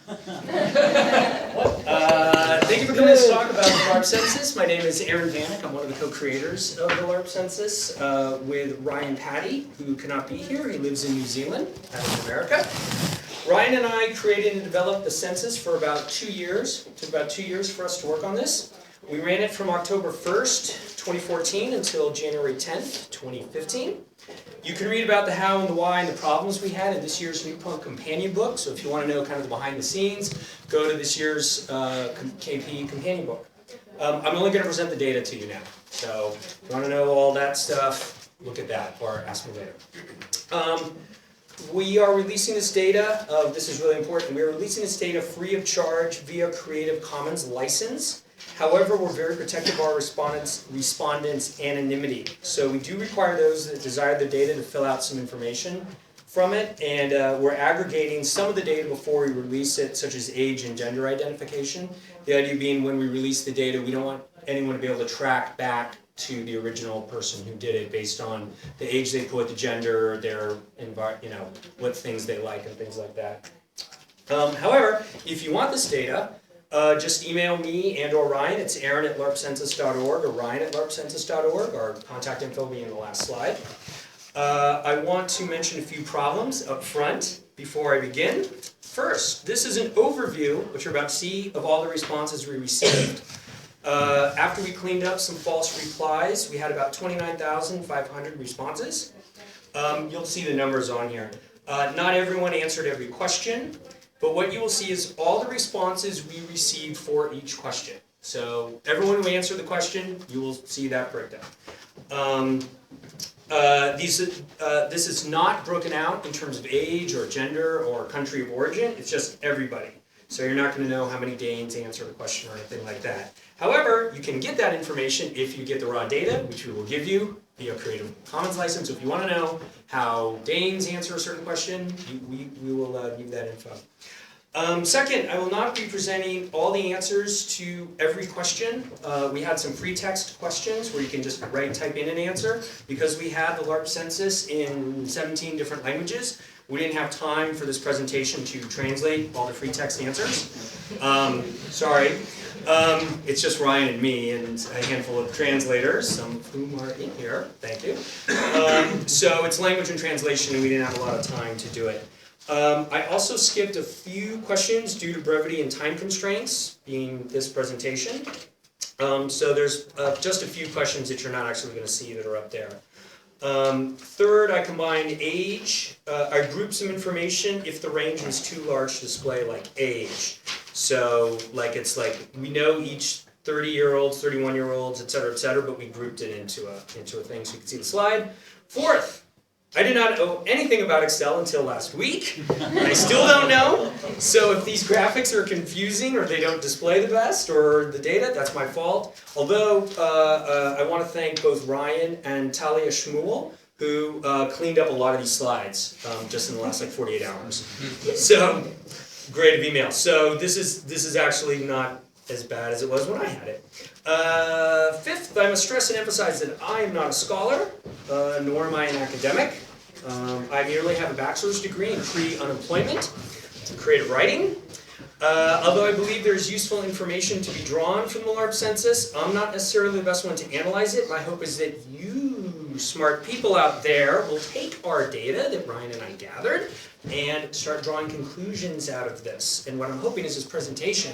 Thank you for coming to talk about the Larp Census. My name is Aaron Vanek. I'm one of the co-creators of the Larp Census with Ryan Patty, who cannot be here. He lives in New Zealand, out in America. Ryan and I created and developed the census for about 2 years. It took about 2 years for us to work on this. We ran it from October 1st, 2014 until January 10th, 2015. You can read about the how and the why and the problems we had in this year's Knudepunkt companion book. So if you want to know kind of the behind the scenes, go to this year's KP companion book. I'm only going to present the data to you now. So if you want to know all that stuff, look at that or ask me later. We are releasing this data, this is really important, we are releasing this data free of charge via Creative Commons license. However, we're very protective of our respondents' anonymity. So we do require those that desire the data to fill out some information from it, and we're aggregating some of the data before we release it, such as age and gender identification. The idea being when we release the data, we don't want anyone to be able to track back to the original person who did it based on the age they put, the gender, their what things they like and things like that. However, if you want this data, just email me and or Ryan. It's aaron@larpcensus.org or ryan@larpcensus.org. Our contact info will be in the last slide. I want to mention a few problems up front before I begin. First, this is an overview, which you're about to see, of all the responses we received. After we cleaned up some false replies, we had about 29,500 responses. You'll see the numbers on here. Not everyone answered every question, but what you will see is all the responses we received for each question. So everyone who answered the question, you will see that breakdown. This is not broken out in terms of age or gender or country of origin, it's just everybody. So you're not going to know how many Danes answered the question or anything like that. However, you can get that information if you get the raw data, which we will give you via Creative Commons license. So if you want to know how Danes answer a certain question, we will give that info. Second, I will not be presenting all the answers to every question. We had some free text questions where you can just type in an answer. Because we had the Larp Census in 17 different languages, we didn't have time for this presentation to translate all the free text answers. Sorry. It's just Ryan and me and a handful of translators, some of whom are in here. Thank you. So it's language and translation, and we didn't have a lot of time to do it. I also skipped a few questions due to brevity and time constraints, being this presentation. So there's just a few questions that you're not actually going to see that are up there. Third, I combined age. I grouped some information if the range was too large to display, like age. So we know each 30-year-olds, 31-year-olds, et cetera, but we grouped it into a thing so you can see the slide. Fourth, I did not know anything about Excel until last week. I still don't know. So if these graphics are confusing or they don't display the best or the data, that's my fault. Although I want to thank both Ryan and Talia Shmuel, who cleaned up a lot of these slides just in the last 48 hours. So great of email. So this is actually not as bad as it was when I had it. Fifth, I must stress and emphasize that I am not a scholar, nor am I an academic. I merely have a bachelor's degree in pre-unemployment, creative writing. Although I believe there's useful information to be drawn from the Larp Census, I'm not necessarily the best one to analyze it. My hope is that you smart people out there will take our data that Ryan and I gathered and start drawing conclusions out of this. And what I'm hoping is this presentation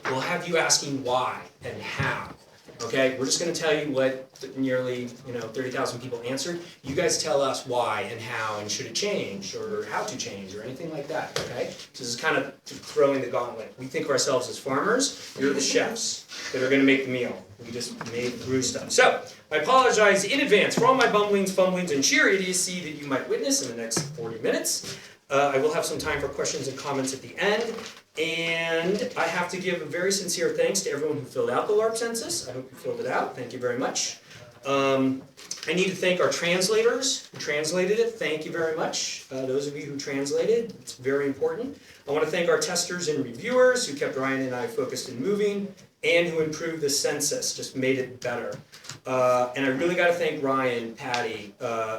will have you asking why and how. Okay, we're just going to tell you what nearly 30,000 people answered. You guys tell us why and how and should it change or how to change or anything like that. Okay, so this is kind of throwing the gauntlet. We think of ourselves as farmers. You're the chefs that are going to make the meal. We just made brew stuff. So I apologize in advance for all my bumblings, fumblings, and sheer idiocy that you might witness in the next 40 minutes. I will have some time for questions and comments at the end. And I have to give a very sincere thanks to everyone who filled out the Larp Census. I hope you filled it out. Thank you very much. I need to thank our translators who translated it. Thank you very much. Those of you who translated, it's very important. I want to thank our testers and reviewers who kept Ryan and I focused and moving, and who improved the census, just made it better. And I really got to thank Ryan Patty,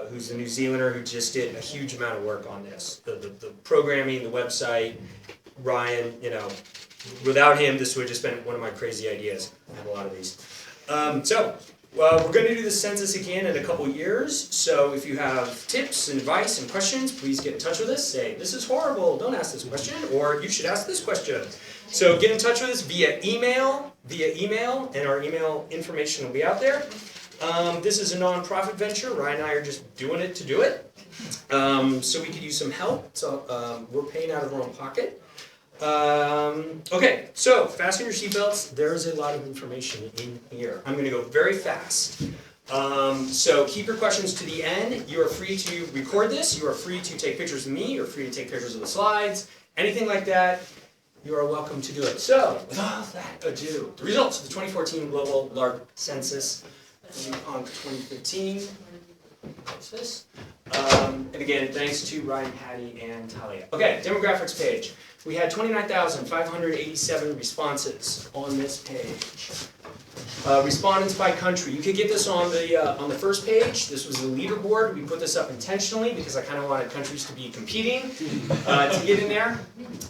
who's the New Zealander who just did a huge amount of work on this. The programming, the website, Ryan, without him, this would have just been one of my crazy ideas. I have a lot of these. We're going to do the census again in a couple years, so if you have tips and advice and questions, please get in touch with us. Say, this is horrible, don't ask this question, or you should ask this question. So get in touch with us via email, and our email information will be out there. This is a non-profit venture. Ryan and I are just doing it to do it. So we could use some help, so we're paying out of our own pocket. Okay, so fasten your seatbelts. There's a lot of information in here. I'm going to go very fast. So keep your questions to the end. You are free to record this. You are free to take pictures of me. You're free to take pictures of the slides. Anything like that, you are welcome to do it. So, without that ado, the results of the 2014 Global Larp Census on 2015. What's this? And again, thanks to Ryan, Patty, and Talia. Okay, demographics page. We had 29,587 responses on this page. Respondents by country. You could get this on the first page. This was the leaderboard. We put this up intentionally because I kind of wanted countries to be competing to get in there.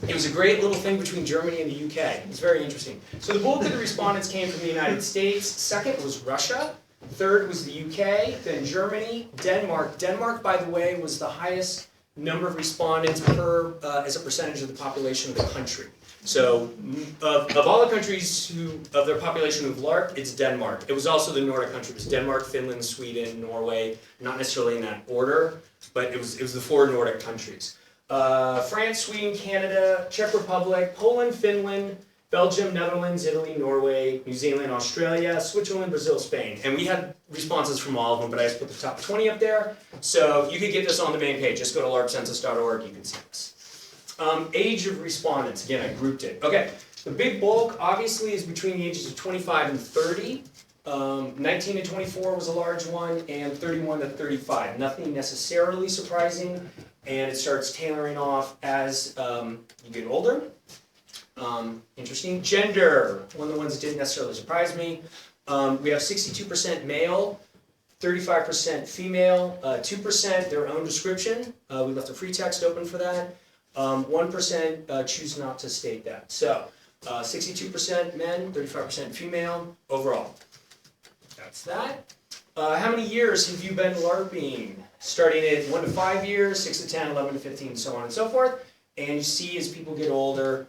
It was a great little thing between Germany and the UK. It's very interesting. So the bulk of the respondents came from the United States. Second was Russia. Third was the UK, then Germany, Denmark. Denmark, by the way, was the highest number of respondents per as a percentage of the population of the country. So of all the countries of their population who've LARPed, it's Denmark. It was also the Nordic countries. It was Denmark, Finland, Sweden, Norway, not necessarily in that order, but it was the 4 Nordic countries. France, Sweden, Canada, Czech Republic, Poland, Finland, Belgium, Netherlands, Italy, Norway, New Zealand, Australia, Switzerland, Brazil, Spain. And we had responses from all of them, but I just put the top 20 up there. So you could get this on the main page. Just go to larpcensus.org, you can see this. Age of respondents, again, I grouped it. Okay, the big bulk obviously is between the ages of 25 and 30. 19 to 24 was a large one, and 31 to 35. Nothing necessarily surprising, and it starts tailoring off as you get older. Interesting. Gender, one of the ones that didn't necessarily surprise me. We have 62% male, 35% female, 2% their own description. We left a free text open for that. 1% choose not to state that. So 62% men, 35% female overall. That's that. How many years have you been LARPing? Starting at 1 to 5 years, 6 to 10, 11 to 15, so on and so forth. And you see as people get older,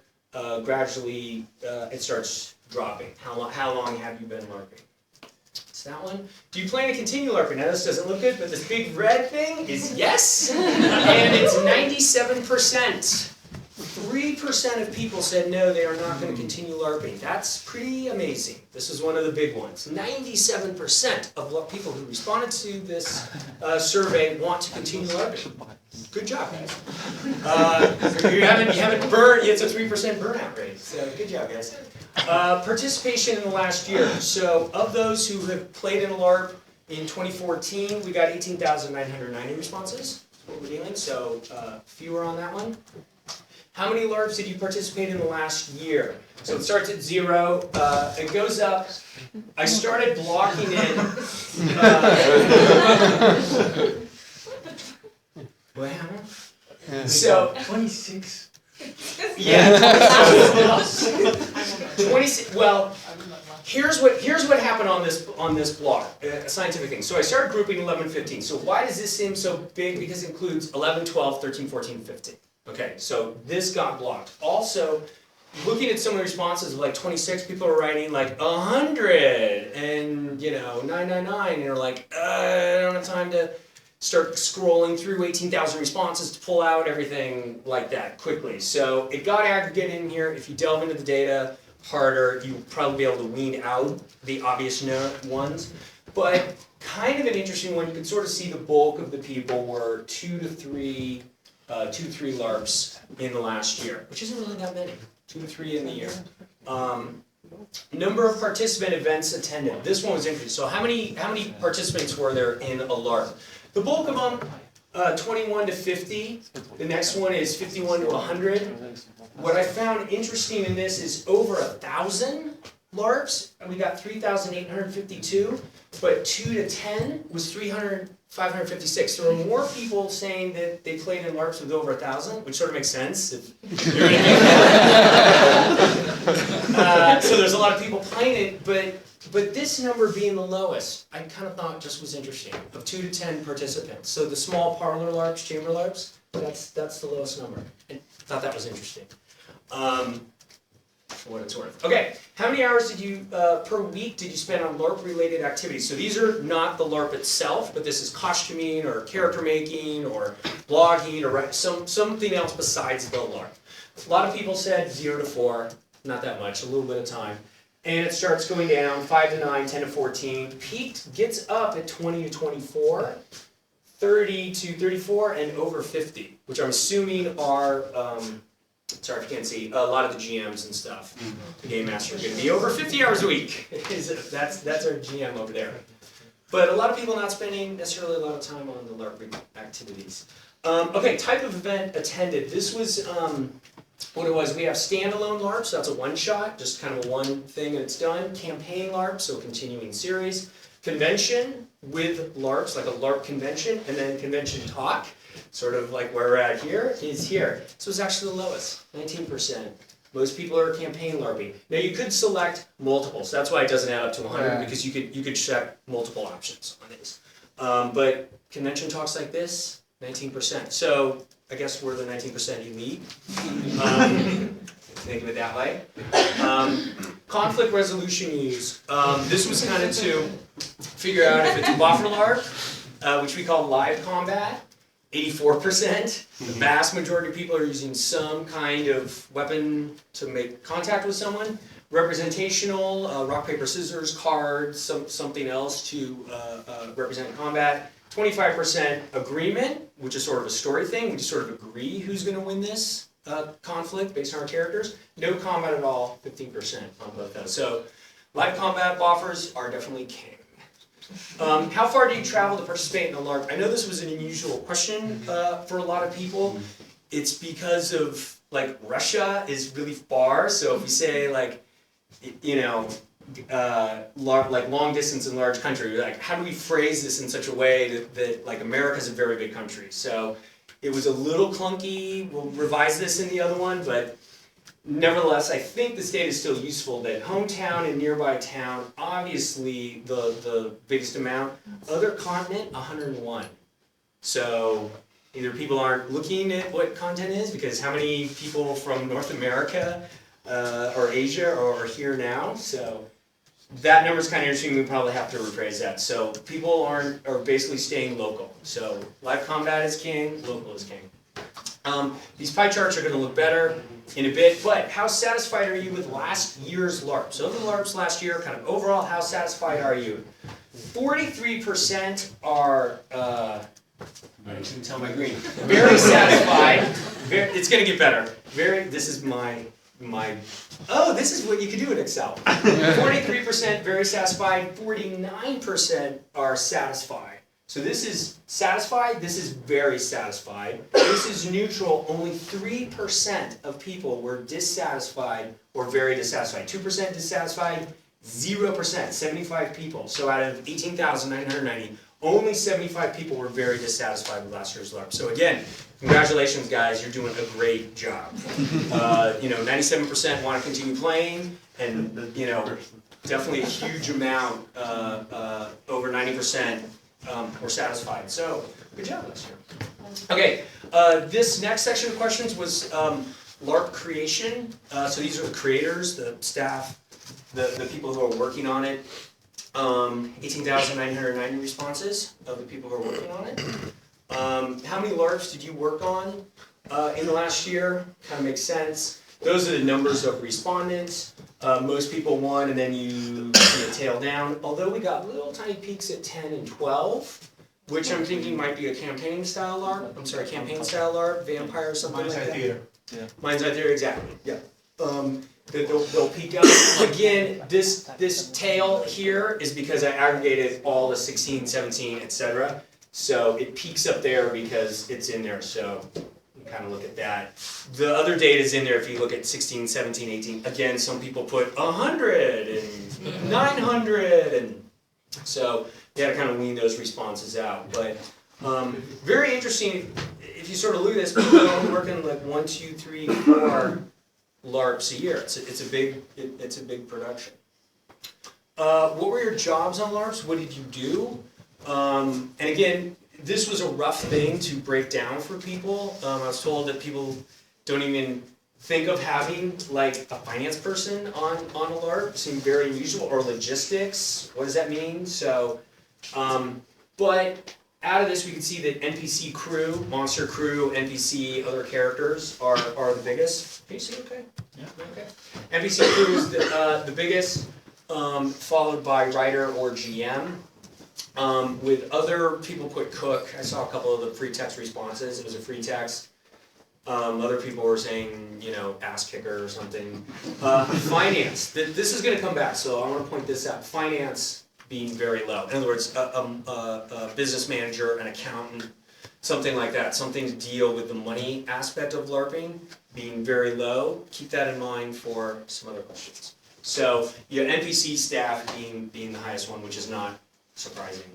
gradually it starts dropping. How long have you been LARPing? It's that one. Do you plan to continue LARPing? Now this doesn't look good, but this big red thing is yes, and it's 97%. 3% of people said no, they are not going to continue LARPing. That's pretty amazing. This is one of the big ones. 97% of people who responded to this survey want to continue LARPing. Good job, guys. You haven't burned. It's a 3% burnout rate. So good job, guys. Participation in the last year. So of those who have played in a LARP in 2014, we got 18,990 responses. That's what we're dealing. So fewer on that one. How many LARPs did you participate in the last year? So it starts at 0, it goes up. I started blocking it. What happened? So 26. Yeah. 26. Well, here's what happened on this block, a scientific thing. So I started grouping 11, 15. So why does this seem so big? Because it includes 11, 12, 13, 14, 15. Okay, so this got blocked. Also, looking at some of the responses of like 26, people are writing like 100 and 999, and they're like, I don't have time to start scrolling through 18,000 responses to pull out everything like that quickly. So it got aggregated in here. If you delve into the data harder, you'll probably be able to wean out the obvious ones. But kind of an interesting one, you can sort of see the bulk of the people were 2 to 3 LARPs in the last year, which isn't really that many, 2 to 3 in the year. Number of participant events attended. This one was interesting. So how many participants were there in a LARP? The bulk of them, 21 to 50. The next one is 51 to 100. What I found interesting in this is over 1,000 LARPs. We got 3,852, but 2 to 10 was 300. 556. There were more people saying that they played in LARPs with over 1,000, which sort of makes sense. If you're so there's a lot of people playing it, but this number being the lowest, I kind of thought just was interesting, of 2 to 10 participants. So the small parlor LARPs, chamber LARPs, that's the lowest number. And I thought that was interesting. For what it's worth. Okay, how many hours did you per week did you spend on LARP-related activities? So these are not the LARP itself, but this is costuming or character making or blogging or something else besides the LARP. A lot of people said 0 to 4, not that much, a little bit of time. And it starts going down, 5 to 9, 10 to 14. Peaked gets up at 20 to 24, 30 to 34, and over 50, which I'm assuming are sorry if you can't see, a lot of the GMs and stuff. The Game Master are going to be over 50 hours a week. That's our GM over there. But a lot of people not spending necessarily a lot of time on the LARP activities. Okay, type of event attended. This was what it was. We have standalone LARP, so that's a one-shot, just kind of a one thing and it's done. Campaign LARP, so continuing series. Convention with LARPs, like a LARP convention, and then convention talk. Sort of like where we're at here is here. So it's actually the lowest, 19%. Most people are campaign LARPing. Now you could select multiple, so that's why it doesn't add up to 100 because you could check multiple options on these. But convention talks like this, 19%. So I guess we're the 19% elite. Think of it that way. Conflict resolution use. This was kind of to figure out if it's a buffer LARP, which we call live combat. 84%. The vast majority of people are using some kind of weapon to make contact with someone. Representational, rock, paper, scissors, cards, something else to represent combat. 25% agreement, which is sort of a story thing. We just sort of agree who's going to win this conflict based on our characters. No combat at all, 15% on both those. So live combat buffers are definitely king. How far do you travel to participate in a LARP? I know this was an unusual question for a lot of people. It's because of, like, Russia is really far, so if we say, like, you know, like long distance and large country, like, how do we phrase this in such a way that like, America's a very big country? So it was a little clunky. We'll revise this in the other one, but nevertheless, I think this data is still useful that hometown and nearby town, obviously the biggest amount. Other continent, 101. So either people aren't looking at what content is, because how many people from North America or Asia are here now? So that number's kind of interesting. We probably have to rephrase that. So people are basically staying local. So live combat is king, local is king. These pie charts are going to look better in a bit, but how satisfied are you with last year's LARP? So the LARPs last year, kind of overall, how satisfied are you? 43% are, I can tell my green, very satisfied. It's going to get better. This is my, oh, this is what you can do in Excel. 43% very satisfied, 49% are satisfied. So this is satisfied, this is very satisfied. This is neutral, only 3% of people were dissatisfied or very dissatisfied. 2% dissatisfied, 0%, 75 people. So out of 18,990, only 75 people were very dissatisfied with last year's LARP. So again, congratulations guys, you're doing a great job. 97% want to continue playing, and definitely a huge amount, over 90%. Were satisfied. So, good job last year. Okay, this next section of questions was LARP creation. So these are the creators, the staff, the people who are working on it. 18,990 responses of the people who are working on it. How many LARPs did you work on in the last year? Kind of makes sense. Those are the numbers of respondents. Most people won, and then you tail down. Although we got little tiny peaks at 10 and 12, which I'm thinking might be a campaign-style LARP. I'm sorry, campaign-style LARP, vampire or something like that. Theater. Yeah. Mind's Eye Theater, exactly. Yeah. They'll peak up. Again, this tail here is because I aggregated all the 16, 17, etc. So it peaks up there because it's in there. So kind of look at that. The other data is in there if you look at 16, 17, 18. Again, some people put 100 and 900 and So you had to kind of wean those responses out. But very interesting, if you sort of look at this, people are only working like 1, 2, 3, 4 LARPs a year. It's a big production. What were your jobs on LARPs? What did you do? And again, this was a rough thing to break down for people. I was told that people don't even think of having like a finance person on a LARP. It seemed very unusual. Or logistics. What does that mean? So, but out of this, we can see that NPC crew, monster crew, NPC, other characters are the biggest. Can you see okay? Yeah. Okay. NPC crew is the biggest, followed by writer or GM. With other people put cook. I saw a couple of the free text responses. It was a free text. Other people were saying, you know, ass kicker or something. Finance. This is going to come back, so I want to point this out. Finance being very low. In other words, a business manager, an accountant, something like that. Something to deal with the money aspect of LARPing being very low. Keep that in mind for some other questions. So, your NPC staff being the highest one, which is not surprising.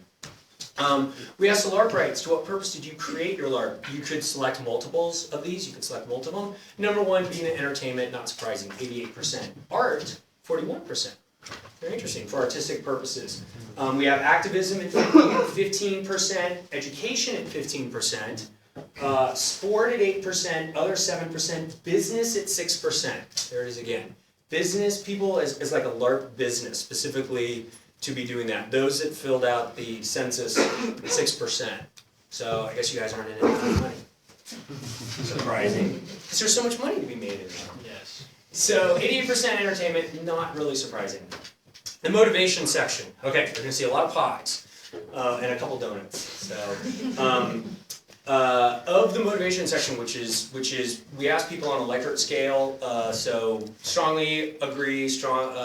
We asked the LARP rights. To what purpose did you create your LARP? You could select multiples of these. You could select multiple of them. Number one being entertainment, not surprising, 88%. Art, 41%. Very interesting for artistic purposes. We have activism at 15%, education at 15%, sport at 8%, other 7%, business at 6%. There it is again. Business, people as like a LARP business, specifically to be doing that. Those that filled out the census, 6%. So I guess you guys aren't in it for money. Surprising. Because there's so much money to be made in there. Yes. So 88% entertainment, not really surprising. The motivation section. Okay, we're going to see a lot of pies and a couple donuts. So of the motivation section, which is we ask people on a Likert scale. So strongly agree,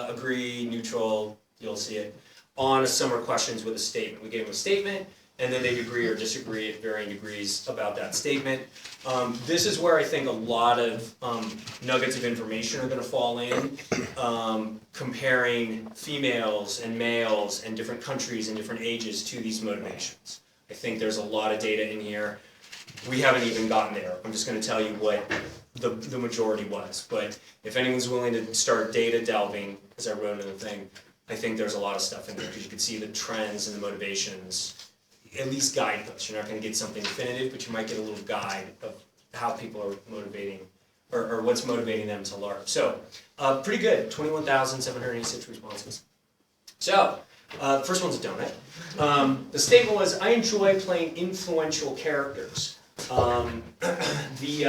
agree, neutral. You'll see it on summer questions with a statement. We gave them a statement, and then they'd agree or disagree at varying degrees about that statement. This is where I think a lot of nuggets of information are going to fall in, comparing females and males and different countries and different ages to these motivations. I think there's a lot of data in here. We haven't even gotten there. I'm just going to tell you what the majority was. But if anyone's willing to start data delving, as I wrote in the thing, I think there's a lot of stuff in there because you can see the trends and the motivations, at least guideposts. You're not going to get something definitive, but you might get a little guide of how people are motivating or what's motivating them to LARP. So, pretty good, 21,786 responses. So, the first one's a donut. The statement was, I enjoy playing influential characters. These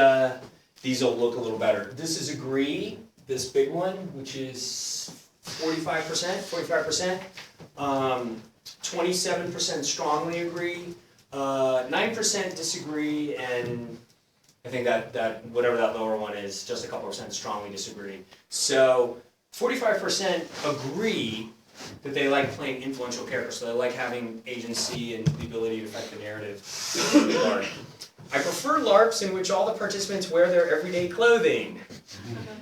will look a little better. This is agree, this big one, which is 45%, 27% strongly agree, 9% disagree, and I think that whatever that lower one is, just a couple percent strongly disagree. So 45% agree that they like playing influential characters, so they like having agency and the ability to affect the narrative of the LARP. I prefer LARPs in which all the participants wear their everyday clothing.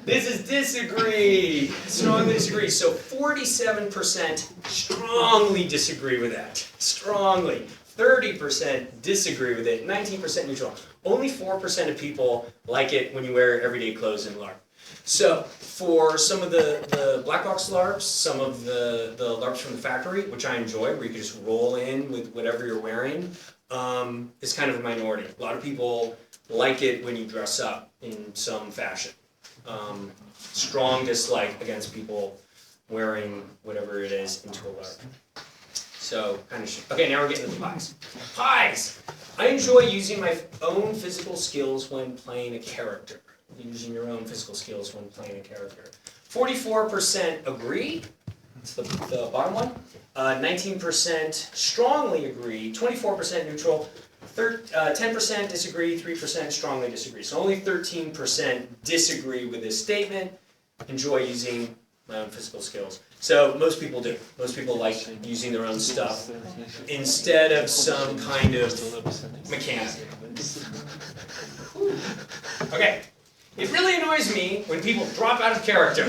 This is disagree, strongly disagree. So 47% strongly disagree with that, strongly. 30% disagree with it, 19% neutral. Only 4% of people like it when you wear everyday clothes in LARP. So for some of the black box LARPs, some of the LARPs from the factory, which I enjoy, where you can just roll in with whatever you're wearing, is kind of a minority. A lot of people like it when you dress up in some fashion. Strong dislike against people wearing whatever it is into a LARP. So, kind of okay, now we're getting to the pies. Pies! I enjoy using my own physical skills when playing a character. Using your own physical skills when playing a character. 44% agree. That's the bottom one. 19% strongly agree. 24% neutral. 10% disagree. 3% strongly disagree. So only 13% disagree with this statement. Enjoy using my own physical skills. So most people do. Most people like using their own stuff instead of some kind of mechanic. Okay. It really annoys me when people drop out of character.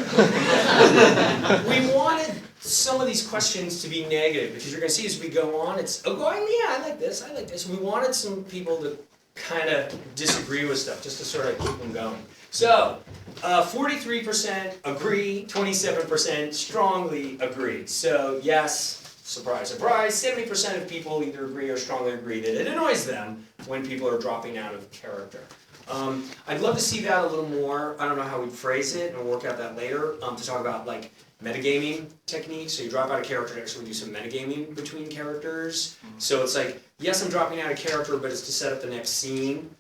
We wanted some of these questions to be negative, because you're going to see as we go on, it's, oh, yeah, I like this. We wanted some people to kind of disagree with stuff, just to sort of keep them going. So, 43% agree, 27% strongly agree. So, yes, surprise, surprise, 70% of people either agree or strongly agree that it annoys them when people are dropping out of character. I'd love to see that a little more. I don't know how we'd phrase it, and we'll work out that later, to talk about like metagaming techniques. So you drop out of character and actually do some metagaming between characters. So it's like, yes, I'm dropping out of character, but it's to set up the next scene.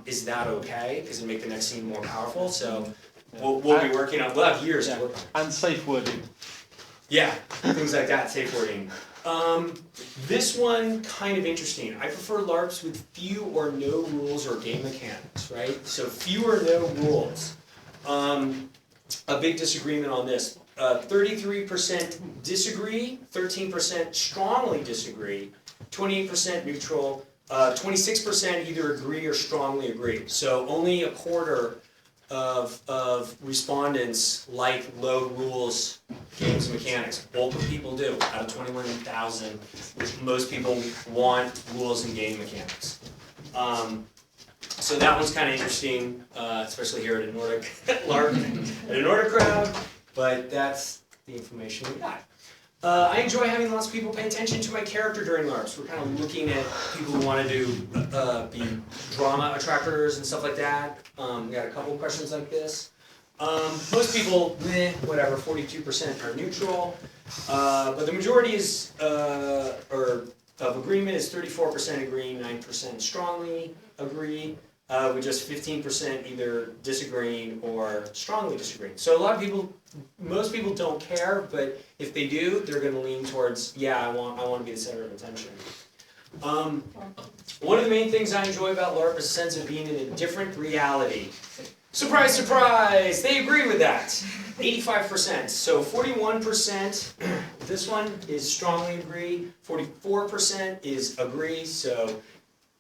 Is that okay? Because it'll make the next scene more powerful. So we'll be working on, we'll have years to work on. And safe wording. Yeah, things like that, safe wording. This one, kind of interesting. I prefer LARPs with few or no rules or game mechanics, right? So few or no rules. A big disagreement on this. 33% disagree, 13% strongly disagree, 28% neutral, 26% either agree or strongly agree. So only a quarter of respondents like low rules games and mechanics. Bulk of people do. Out of 21,000, most people want rules and game mechanics. So that one's kind of interesting, especially here at a Nordic LARP, at a Nordic crowd, but that's the information we got. I enjoy having lots of people pay attention to my character during LARPs. We're kind of looking at people who want to do be drama attractors and stuff like that. We got a couple of questions like this. Most people, whatever, 42% are neutral, but the majority is, of agreement is 34% agree, 9% strongly agree, with just 15% either disagreeing or strongly disagreeing. So a lot of people, most people don't care, but if they do, they're going to lean towards, yeah, I want to be the center of attention. One of the main things I enjoy about LARP is a sense of being in a different reality. Surprise, surprise! They agree with that. 85%. So 41%, this one is strongly agree. 44% is agree, so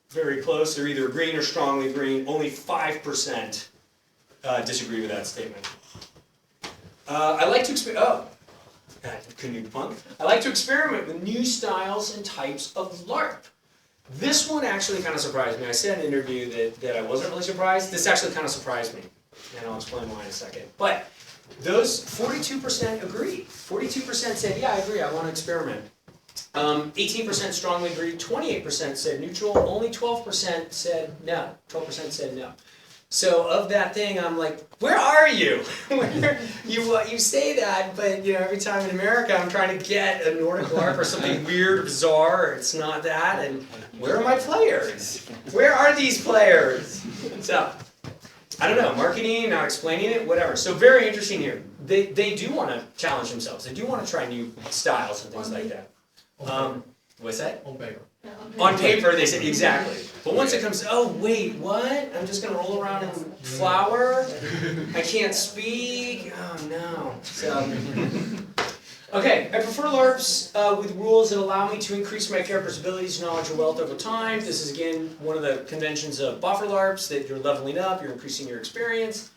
very close. They're either agreeing or strongly agreeing. Only 5% disagree with that statement. I like to Knudepunkt. I like to experiment with new styles and types of LARP. This one actually kind of surprised me. I said in an interview that I wasn't really surprised. This actually kind of surprised me, and I'll explain why in a second. But those 42% agreed. 42% said, yeah, I agree, I want to experiment. 18% strongly agreed, 28% said neutral, only 12% said no. 12% said no. So of that thing, I'm like, where are you? You say that, but every time in America I'm trying to get a Nordic LARP or something weird or bizarre, or it's not that, and where are my players? Where are these players? So, I don't know, marketing, not explaining it, whatever. So very interesting here. They do want to challenge themselves. They do want to try new styles and things like that. What's that? On paper. On paper, they say, exactly. But once it comes, oh wait, what? I'm just going to roll around in flour? I can't speak? Oh no. So, okay, I prefer LARPs with rules that allow me to increase my character's abilities, knowledge, or wealth over time. This is, again, one of the conventions of buffer LARPs, that you're leveling up, you're increasing your experience.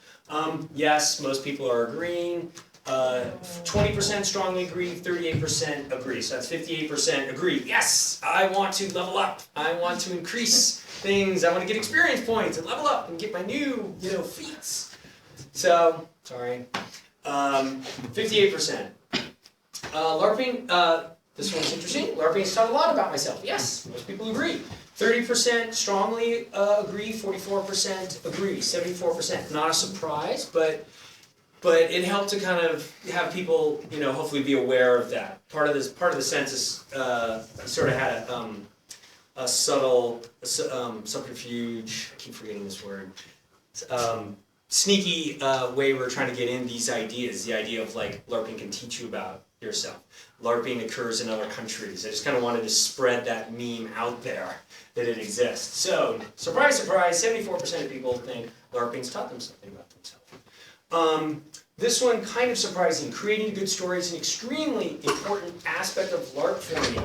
Yes, most people are agreeing. 20% strongly agree, 38% agree. So that's 58% agree. Yes, I want to level up. I want to increase things. I want to get experience points and level up and get my new, feats. So, sorry. 58%. LARPing, this one's interesting. LARPing has taught a lot about myself. Yes, most people agree. 30% strongly agree, 44% agree, 74%. Not a surprise, but it helped to kind of have people, hopefully be aware of that. Part of the census sort of had a subtle subterfuge. I keep forgetting this word. Sneaky way we're trying to get in these ideas. The idea of like LARPing can teach you about yourself. LARPing occurs in other countries. I just kind of wanted to spread that meme out there that it exists. So, surprise, surprise, 74% of people think LARPing's taught them something about themselves. This one, kind of surprising. Creating good story is an extremely important aspect of LARP for me.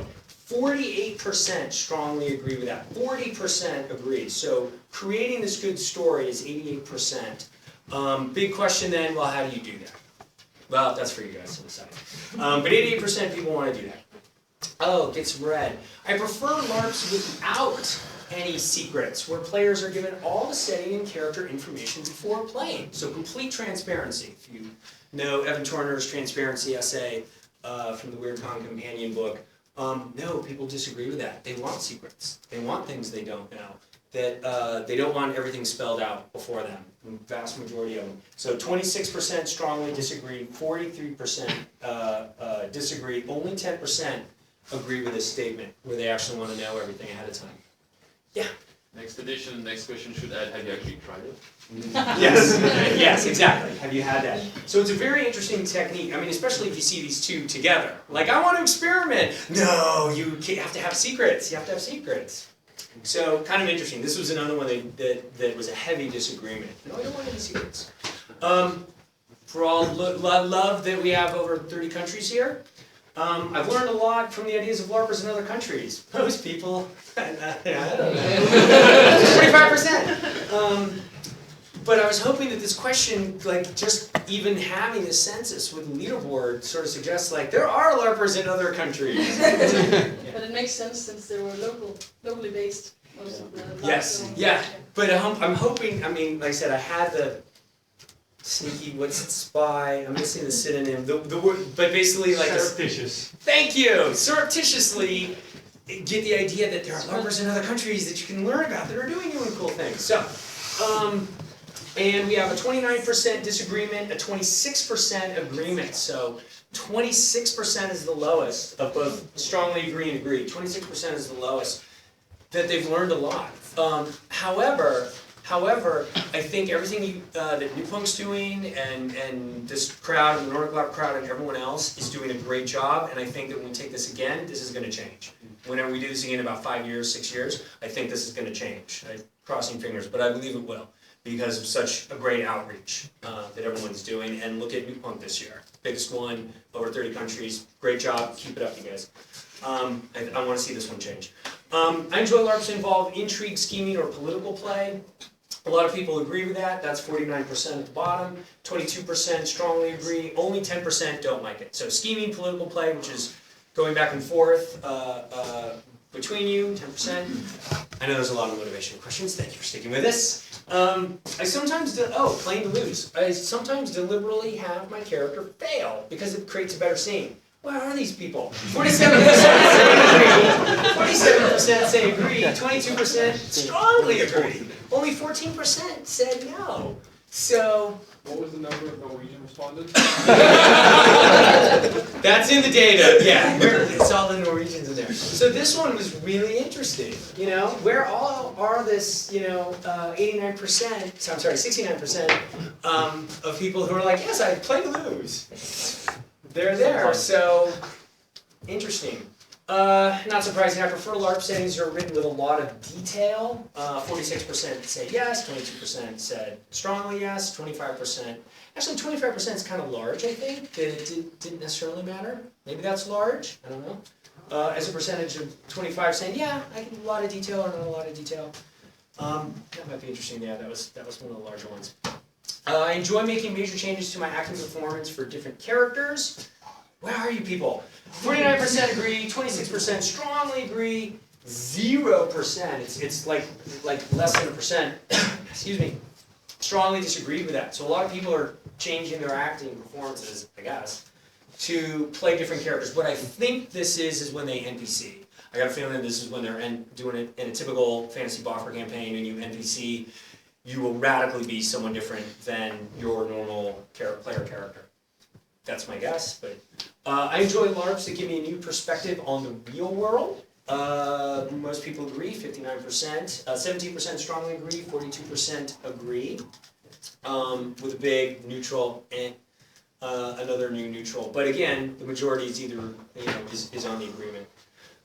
48% strongly agree with that. 40% agree. So creating this good story is 88%. Big question then, well, how do you do that? Well, that's for you guys to decide. But 88% of people want to do that. Oh, get some red. I prefer LARPs without any secrets, where players are given all the setting and character information before playing. So complete transparency. If you know Evan Turner's transparency essay from the Weird Con Companion book, no, people disagree with that. They want secrets. They want things they don't know. That they don't want everything spelled out before them. The vast majority of them. So 26% strongly disagree, 43% disagree, only 10% agree with this statement, where they actually want to know everything ahead of time. Yeah? Next question should add, have you actually tried it? Yes, yes, exactly. Have you had that? So it's a very interesting technique. I mean, especially if you see these two together. Like, I want to experiment. No, you have to have secrets. You have to have secrets. So, kind of interesting. This was another one that was a heavy disagreement. No, I don't want any secrets. For all love that we have over 30 countries here, I've learned a lot from the ideas of LARPers in other countries. Most people, I don't know, 25%. But I was hoping that this question, like just even having a census with a leaderboard sort of suggests like there are LARPers in other countries. But it makes sense since they were locally based. Most of the Yes, yeah. But I'm hoping, I mean, like I said, I had the sneaky, what's it, spy, I'm missing the synonym, the word, but basically like surreptitious. Thank you! Surreptitiously get the idea that there are LARPers in other countries that you can learn about that are doing really cool things. So, and we have a 29% disagreement, a 26% agreement. So 26% is the lowest of both strongly agree and agree. 26% is the lowest that they've learned a lot. However, I think everything that Knudepunkt's doing and this crowd and the Nordic LARP crowd and everyone else is doing a great job, and I think that when we take this again, this is going to change. Whenever we do this again in about 5 years, 6 years, I think this is going to change. I'm crossing fingers, but I believe it will because of such a great outreach that everyone's doing. And look at Knudepunkt this year. Biggest one, over 30 countries. Great job. Keep it up, you guys. I want to see this one change. I enjoy LARPs involve intrigue, scheming, or political play. A lot of people agree with that. That's 49% at the bottom. 22% strongly agree. Only 10% don't like it. So scheming, political play, which is going back and forth between you, 10%. I know there's a lot of motivation questions. Thank you for sticking with this. I sometimes playing to lose. I sometimes deliberately have my character fail because it creates a better scene. Where are these people? 47% say agree. 22% strongly agree. Only 14% said no. So. What was the number of Norwegian respondents? That's in the data, yeah. It's all the Norwegians in there. So this one was really interesting. You know, where all are this, 89%, so I'm sorry, 69% of people who are like, yes, I play to lose. They're there, so interesting. Not surprising, I prefer LARP settings that are written with a lot of detail. 46% say yes, 22% said strongly yes, 25%. Actually, 25% is kind of large, I think. It didn't necessarily matter. Maybe that's large, I don't know. As a percentage of 25 saying, yeah, I can do a lot of detail or not a lot of detail. That might be interesting, yeah, that was one of the larger ones. I enjoy making major changes to my acting performance for different characters. Where are you people? 49% agree, 26% strongly agree, 0%, it's like less than a percent, excuse me, strongly disagree with that. So a lot of people are changing their acting performances, I guess, to play different characters. What I think this is when they NPC. I got a feeling that this is when they're doing it in a typical fantasy boffer campaign and you NPC, you will radically be someone different than your normal player character. That's my guess, but I enjoy LARPs that give me a new perspective on the real world. Most people agree, 59%. 17% strongly agree, 42% agree. With a big neutral and another new neutral. But again, the majority is either is on the agreement.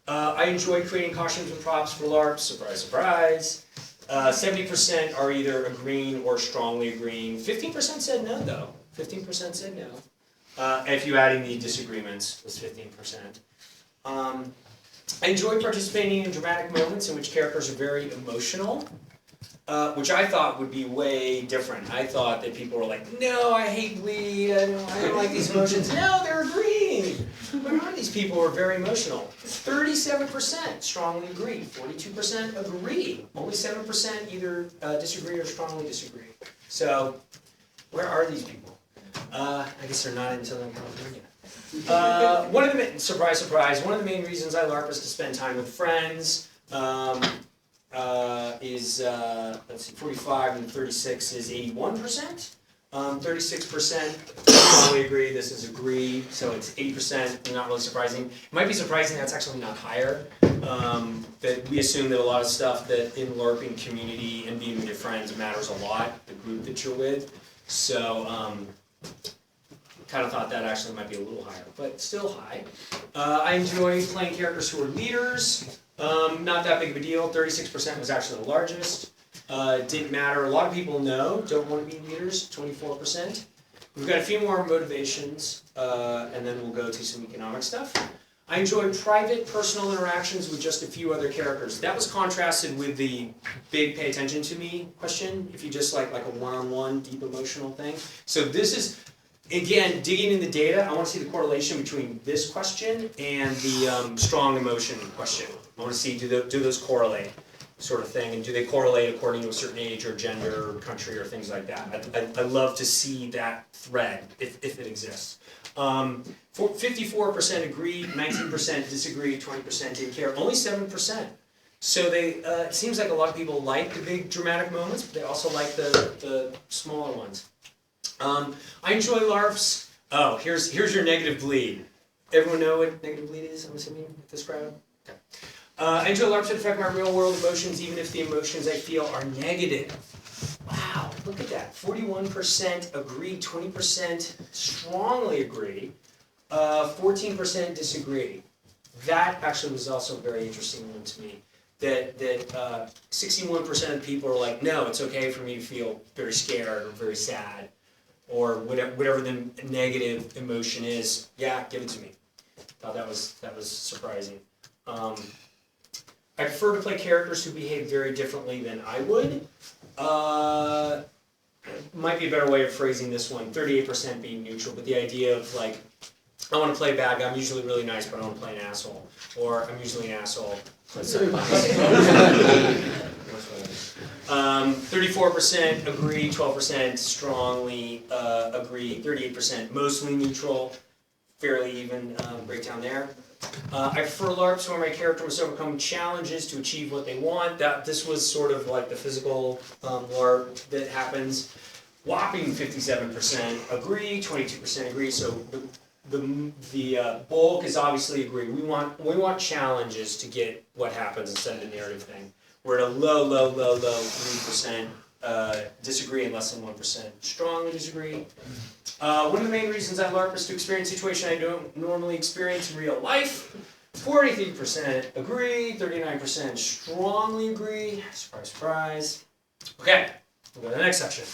I enjoy creating costumes and props for LARPs. Surprise, surprise. 70% are either agreeing or strongly agreeing. 15% said no, though. 15% said no. If you add in the disagreements, was 15%. I enjoy participating in dramatic moments in which characters are very emotional. which I thought would be way different. I thought that people were like, no, I hate bleed, I don't like these emotions. No, they're agreeing. Where are these people who are very emotional? 37% strongly agree, 42% agree, only 7% either disagree or strongly disagree. So, where are these people? I guess they're not in Southern California. One of the surprise, surprise. One of the main reasons I LARP is to spend time with friends. Let's see, 45 and 36 is 81%. 36% strongly agree. This is agree, so it's 80%. Not really surprising. It might be surprising that's actually not higher. That we assume that a lot of stuff that in LARPing community and being with your friends matters a lot. The group that you're with. So. Kind of thought that actually might be a little higher, but still high. I enjoy playing characters who are leaders. Not that big of a deal. 36% was actually the largest. Didn't matter. A lot of people don't want to be leaders. 24%. We've got a few more motivations, and then we'll go to some economic stuff. I enjoy private, personal interactions with just a few other characters. That was contrasted with the big pay attention to me question, if you just like a one-on-one, deep emotional thing. So this is, again, digging in the data, I want to see the correlation between this question and the strong emotion question. I want to see, do those correlate, sort of thing, and do they correlate according to a certain age or gender or country or things like that. I love to see that thread, if it exists. 54% agree, 19% disagree, 20% didn't care, only 7%. So it seems like a lot of people like the big dramatic moments, but they also like the smaller ones. I enjoy LARPs. Oh, here's your negative bleed. Everyone know what negative bleed is, I'm assuming, with this crowd? Okay. I enjoy LARPs that affect my real world emotions, even if the emotions I feel are negative. Wow, look at that. 41% agree, 20% strongly agree, 14% disagree. That actually was also a very interesting one to me. That 61% of people are like, no, it's okay for me to feel very scared or very sad, or whatever the negative emotion is. Yeah, give it to me. Thought that was surprising. I prefer to play characters who behave very differently than I would. Might be a better way of phrasing this one. 38% being neutral, but the idea of like, I want to play a bad guy. I'm usually really nice, but I want to play an asshole. Or I'm usually an asshole. 34% agree, 12% strongly agree, 38% mostly neutral, fairly even breakdown there. I prefer LARPs where my character must overcome challenges to achieve what they want. This was sort of like the physical LARP that happens. Whopping 57% agree, 22% agree. So the bulk is obviously agree. We want challenges to get what happens instead of the narrative thing. We're at a low 3% disagree and less than 1% strongly disagree. One of the main reasons I LARP is to experience a situation I don't normally experience in real life. 43% agree, 39% strongly agree. Surprise, surprise. Okay, we'll go to the next section.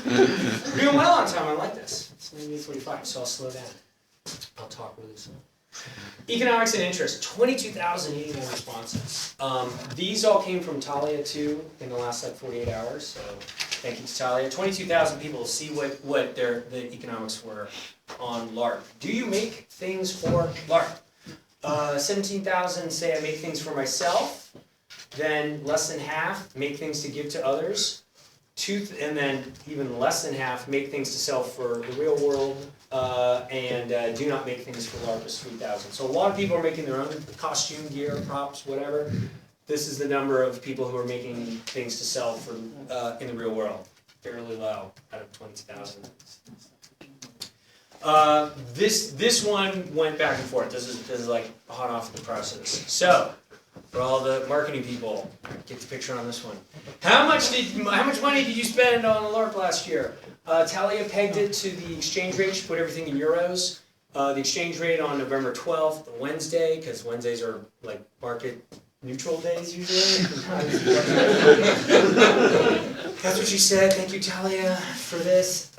We're doing well on time, I like this. It's 9:45, so I'll slow down. I'll talk really slow. Economics and interest, 22,081 responses. These all came from Talia too in the last 48 hours, so thank you to Talia. 22,000 people see what the economics were on LARP. Do you make things for LARP? 17,000 say I make things for myself, then less than half make things to give to others. And then even less than half make things to sell for the real world, and do not make things for LARP is 3,000. So a lot of people are making their own costume, gear, props, whatever. This is the number of people who are making things to sell for in the real world. Fairly low out of 20,000. This one went back and forth. This is like hot off the presses. So, for all the marketing people, get the picture on this one. How much money did you spend on LARP last year? Talia pegged it to the exchange rate. She put everything in euros. The exchange rate on November 12th, Wednesday, because Wednesdays are like market neutral days usually. That's what she said. Thank you, Talia, for this.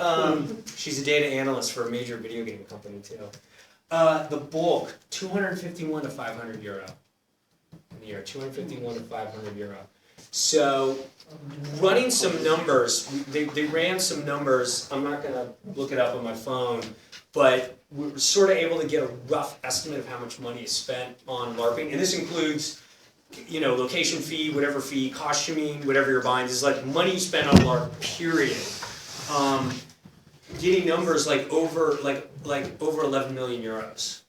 She's a data analyst for a major video game company too. The bulk, 251 to 500 euro. In the year, 251 to 500 euro. So running some numbers, they ran some numbers, I'm not gonna look it up on my phone, but we were sort of able to get a rough estimate of how much money is spent on LARPing, and this includes, you know, location fee, costuming, whatever you're buying. This is like money you spend on LARP, period. Getting numbers like over 11 million euros.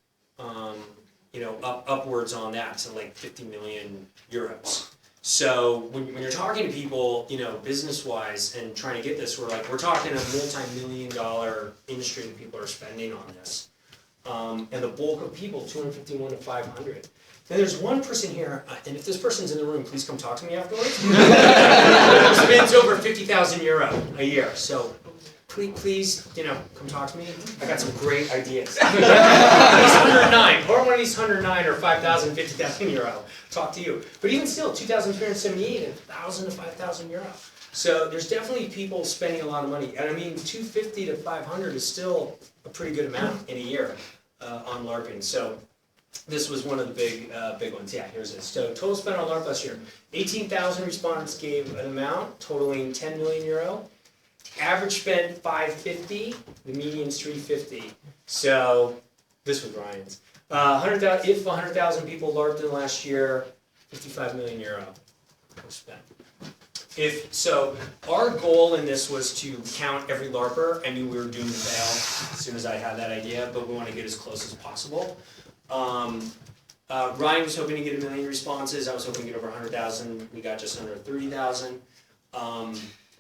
You know, upwards on that, so like 50 million euros. So when you're talking to people, you know, business-wise and trying to get this, we're talking a multi-million-dollar industry that people are spending on this. And the bulk of people, 251 to 500. Now there's one person here, and if this person's in the room, please come talk to me afterwards. Spends over 50,000 euro a year. So please, you know, come talk to me. I got some great ideas. He's 109, or one of these 109 or 5,000, 50,000 euro. Talk to you. But even still, 2,378 and 1,000 to 5,000 euro. So there's definitely people spending a lot of money. And I mean, 250 to 500 is still a pretty good amount in a year on LARPing. So this was one of the big ones. Yeah, here's it. So total spent on LARP last year. 18,000 respondents gave an amount totaling 10 million euro. Average spend 550, the median's 350. So this was Ryan's. 100,000. If 100,000 people LARPed in the last year, 55 million euro was spent. So our goal in this was to count every LARPer. I knew we were doomed to fail as soon as I had that idea, but we want to get as close as possible. Ryan was hoping to get 1 million responses. I was hoping to get over 100,000. We got just under 30,000.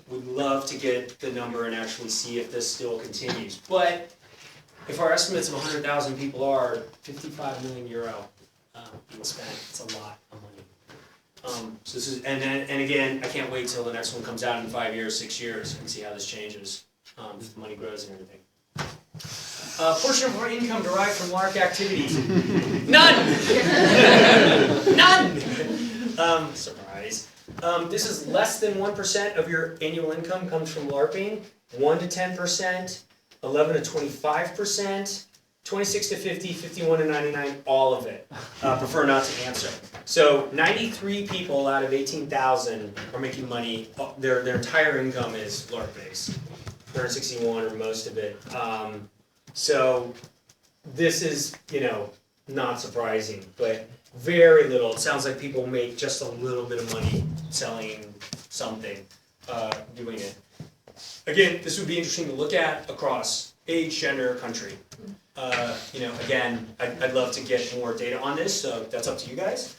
We'd love to get the number and actually see if this still continues. But if our estimates of 100,000 people are 55 million euro being spent, it's a lot of money. So this is, and again, I can't wait till the next one comes out in 5 years, 6 years, and see how this changes. If the money grows and everything. Portion of our income derived from LARP activities. None! None! Surprise. This is less than 1% of your annual income comes from LARPing. 1 to 10%, 11 to 25%, 26 to 50, 51 to 99, all of it. Prefer not to answer. So 93 people out of 18,000 are making money. Their entire income is LARP based. 161 or most of it. So this is, you know, not surprising, but very little. It sounds like people make just a little bit of money selling something, doing it. Again, this would be interesting to look at across age, gender, country. You know, again, I'd love to get more data on this, so that's up to you guys.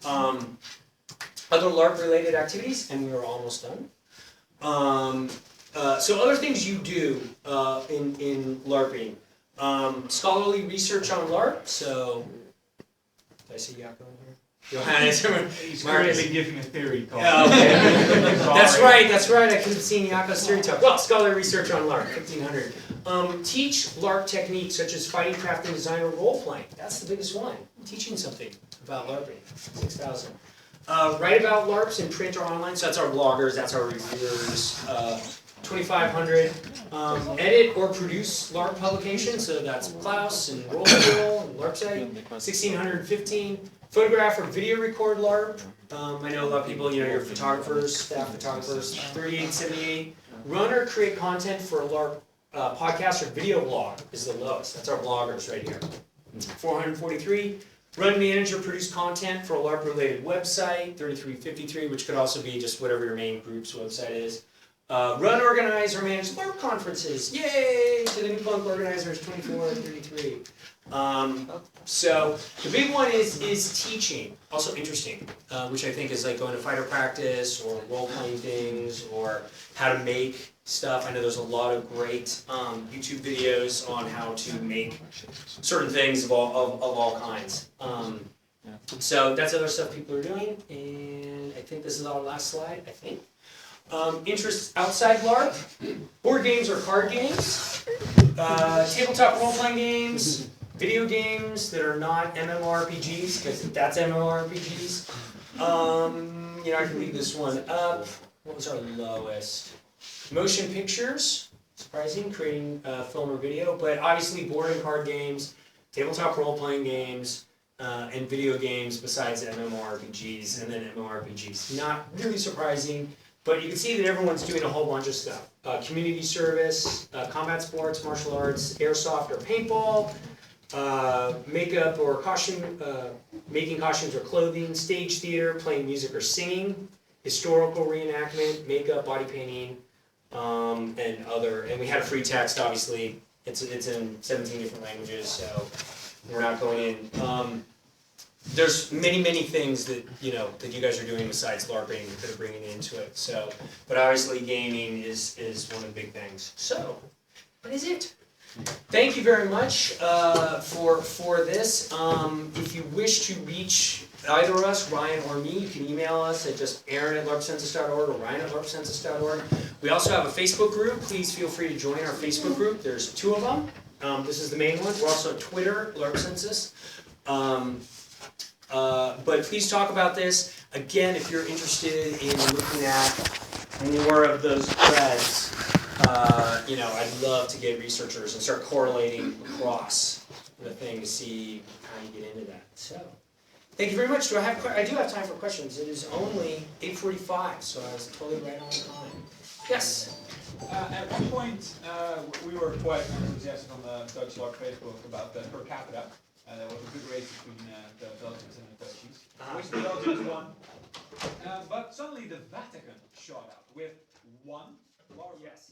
Other LARP-related activities, and we are almost done. So other things you do in LARPing. Scholarly research on LARP, so, did I see Jaco in here? Johannes, He's currently giving a theory talk. Oh, okay. That's right, I could have seen Jaco's theory talk. Well, scholarly research on LARP, 1500. Teach LARP techniques such as fighting, crafting, design, or role-playing. That's the biggest one. Teaching something about LARPing, 6,000. Write about LARPs in print or online, so that's our bloggers, that's our reviewers. 2,500. Edit or produce LARP publications, so that's Klaus and Rollwheel and LARPsite. 1,615. Photograph or video record LARP. I know a lot of people, you know, you're photographers, staff photographers. 3,878. Run or create content for a LARP podcast or video blog is the lowest. That's our bloggers right here. 443. Run, manage, or produce content for a LARP-related website. 3,353, which could also be just whatever your main group's website is. Run, organize, or manage LARP conferences. Yay! To the Knudepunkt organizers, 24 and 33. So the big one is teaching. Also interesting, which I think is like going to fighter practice or role-playing things or how to make stuff. I know there's a lot of great YouTube videos on how to make certain things of all kinds. So that's other stuff people are doing, and I think this is our last slide, I think. Interests outside LARP, board games or card games, tabletop role-playing games, video games that are not MMORPGs, because that's MMORPGs. You know, I can leave this one up. What was our lowest? Motion pictures, surprising, creating film or video, but obviously board and card games, tabletop role-playing games, and video games besides MMORPGs and then MMORPGs. Not really surprising, but you can see that everyone's doing a whole bunch of stuff. Community service, combat sports, martial arts, airsoft or paintball, makeup or costume, making costumes or clothing, stage theater, playing music or singing, historical reenactment, makeup, body painting, and other. And we had a free text, obviously. It's in 17 different languages, so we're not going in. There's many things that you guys are doing besides LARPing that are bringing into it. So, but obviously gaming is one of the big things. So, what is it? Thank you very much for this. If you wish to reach either of us, Ryan or me, you can email us at just aaron@larpcensus.org or ryan@larpcensus.org. We also have a Facebook group. Please feel free to join our Facebook group. There's 2 of them. This is the main one. We're also on Twitter, Larp Census. But please talk about this. Again, if you're interested in looking at more of those threads, I'd love to get researchers and start correlating across the thing to see how you get into that. So, thank you very much. I do have time for questions. It is only 8:45, so I was totally right on time. Yes? At one point, we were quite enthusiastic on the Dutch Larp Facebook about the per capita. There was a good race between the Belgians and the Dutchies, which the Belgians won. But suddenly the Vatican shot up with 1 larp. Yes.